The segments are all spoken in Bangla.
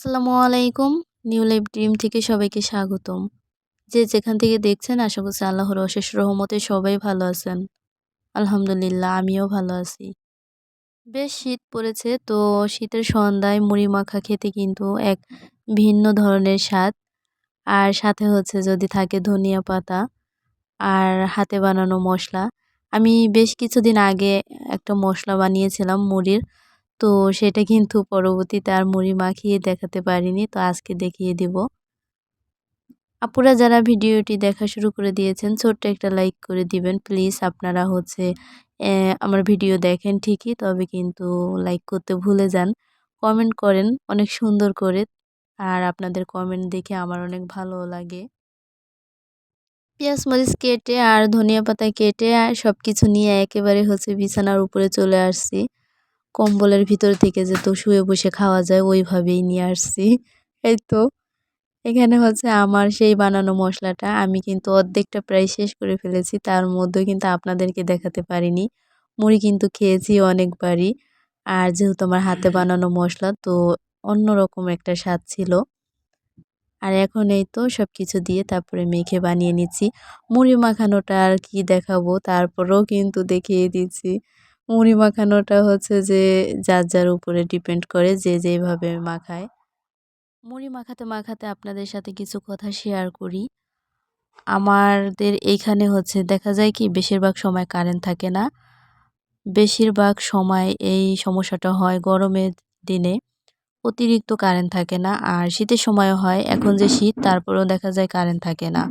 আসসালামু আলাইকুম। নিউ লাইফ ড্রিম থেকে সবাইকে স্বাগতম। যে যেখান থেকে দেখছেন আশা করছি আল্লাহর অশেষ রহমতে সবাই ভালো আছেন। আলহামদুলিল্লাহ আমিও ভালো আছি। বেশ শীত পড়েছে তো শীতের সন্ধ্যায় মুড়ি মাখা খেতে কিন্তু এক ভিন্ন ধরনের স্বাদ। আর সাথে হচ্ছে যদি থাকে ধনিয়া পাতা আর হাতে বানানো মসলা। আমি বেশ কিছুদিন আগে একটা মসলা বানিয়েছিলাম মুড়ির। তো সেটা কিন্তু পরবর্তীতে আর মুড়ি মাখিয়ে দেখাতে পারিনি। তো আজকে দেখিয়ে দিব। আপুরা যারা ভিডিওটি দেখা শুরু করে দিয়েছেন ছোট্ট একটা লাইক করে দিবেন প্লিজ। আপনারা হচ্ছে আমার ভিডিও দেখেন ঠিকই, তবে কিন্তু লাইক করতে ভুলে যান। কমেন্ট করেন অনেক সুন্দর করে। আর আপনাদের কমেন্ট দেখে আমার অনেক ভালোও লাগে। পেঁয়াজ মরিচ কেটে আর ধনিয়া পাতা কেটে আর সবকিছু নিয়ে একেবারে হচ্ছে বিছানার উপরে চলে আসছি। কম্বলের ভিতর থেকে যে তো শুয়ে বসে খাওয়া যায় ওইভাবেই নিয়ে আসছি। এই তো এখানে হচ্ছে আমার সেই বানানো মসলাটা আমি কিন্তু অর্ধেকটা প্রায় শেষ করে ফেলেছি। তার মধ্যেও কিন্তু আপনাদেরকে দেখাতে পারিনি। মুড়ি কিন্তু খেয়েছি অনেকবারই। আর যেহেতু আমার হাতে বানানো মসলা তো অন্যরকম একটা স্বাদ ছিল। আর এখন এই তো সবকিছু দিয়ে তারপরে মেখে বানিয়ে নিচ্ছি। মুড়ি মাখানোটা আর কি দেখাবো, তারপরেও কিন্তু দেখিয়ে দিচ্ছি। মুড়ি মাখানোটা হচ্ছে যে যার উপরে ডিপেন্ড করে যে যেভাবে মাখায়। মুড়ি মাখাতে, মাখাতে আপনাদের সাথে কিছু কথা শেয়ার করি। আমাদের এইখানে হচ্ছে দেখা যায় কি বেশিরভাগ সময় কারেন্ট থাকে না। বেশিরভাগ সময় এই সমস্যাটা হয় গরমের দিনে। অতিরিক্ত কারেন্ট থাকে না। আর শীতের সময়ও হয়। এখন যে শীত তারপরেও দেখা যায় কারেন্ট থাকে না।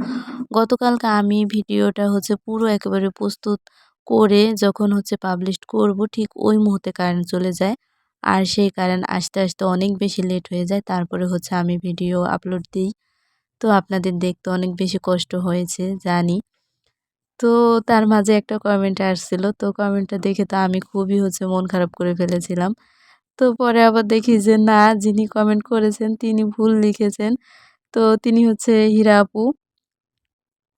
গতকালকে আমি ভিডিওটা হচ্ছে পুরো একেবারে প্রস্তুত করে যখন হচ্ছে পাবলিশ করব ঠিক ওই মুহূর্তে কারেন্ট চলে যায়। আর সেই কারেন্ট আসতে, আসতে অনেক বেশি লেট হয়ে যায়। তারপরে হচ্ছে আমি ভিডিও আপলোড দিই। তো আপনাদের দেখতে অনেক বেশি কষ্ট হয়েছে জানি। তো তার মাঝে একটা কমেন্ট আসছিল। তো কমেন্টটা দেখে তো আমি খুবই হচ্ছে মন খারাপ করে ফেলেছিলাম। তো পরে আবার দেখি যে না, যিনি কমেন্ট করেছেন তিনি ভুল লিখেছেন। তো তিনি হচ্ছে হীরা আপু,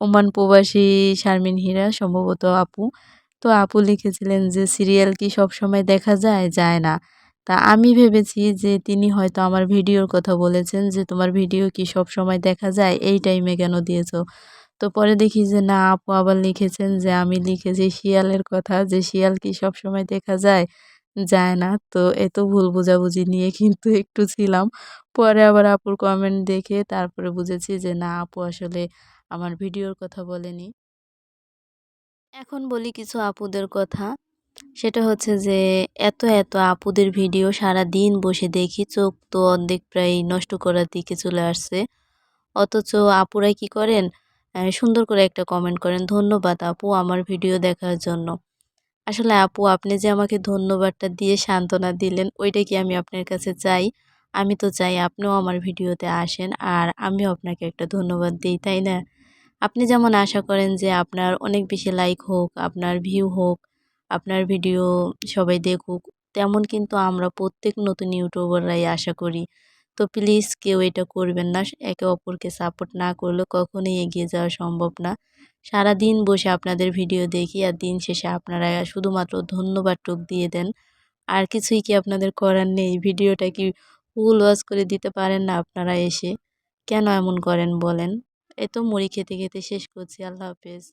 ওমান প্রবাসী শারমিন হীরা সম্ভবত আপু। তো আপু লিখেছিলেন যে সিরিয়াল কি সবসময় দেখা যায়? যায় না। তা আমি ভেবেছি যে তিনি হয়তো আমার ভিডিওর কথা বলেছেন যে তোমার ভিডিও কি সবসময় দেখা যায়? এই টাইমে কেন দিয়েছো? তো পরে দেখি যে না, আপু আবার লিখেছেন যে আমি লিখেছি শিয়ালের কথা, যে শিয়াল কি সবসময় দেখা যায়? যায় না। তো এত ভুল বোঝাবুঝি নিয়ে কিন্তু একটু ছিলাম। পরে আবার আপুর কমেন্ট দেখে তারপরে বুঝেছি যে না, আপু আসলে আমার ভিডিওর কথা বলেনি। এখন বলি কিছু আপুদের কথা। সেটা হচ্ছে যে এত আপুদের ভিডিও সারাদিন বসে দেখি, চোখ তো অর্ধেক প্রায় নষ্ট করার দিকে চলে আসছে। অথচ আপুরা কি করেন? সুন্দর করে একটা কমেন্ট করেন, "ধন্যবাদ আপু আমার ভিডিও দেখার জন্য।" আসলে আপু আপনি যে আমাকে ধন্যবাদটা দিয়ে সান্ত্বনা দিলেন, ওইটা কি আমি আপনার কাছে চাই? আমি তো চাই আপনিও আমার ভিডিওতে আসেন আর আমিও আপনাকে একটা ধন্যবাদ দেই, তাই না? আপনি যেমন আশা করেন যে আপনার অনেক বেশি লাইক হোক, আপনার ভিউ হোক, আপনার ভিডিও সবাই দেখুক, তেমন কিন্তু আমরা প্রত্যেক নতুন ইউটিউবাররাই আশা করি। তো প্লিজ কেউ এটা করবেন না। একে অপরকে সাপোর্ট না করলে কখনোই এগিয়ে যাওয়া সম্ভব না। সারাদিন বসে আপনাদের ভিডিও দেখি আর দিন শেষে আপনারা শুধুমাত্র ধন্যবাদটুক দিয়ে দেন। আর কিছুই কি আপনাদের করার নেই? ভিডিওটা কি ফুল ওয়াচ করে দিতে পারেন না আপনারা এসে? কেন এমন করেন বলেন? এই তো মুড়ি খেতে, খেতে শেষ করছি। আল্লাহ হাফেজ।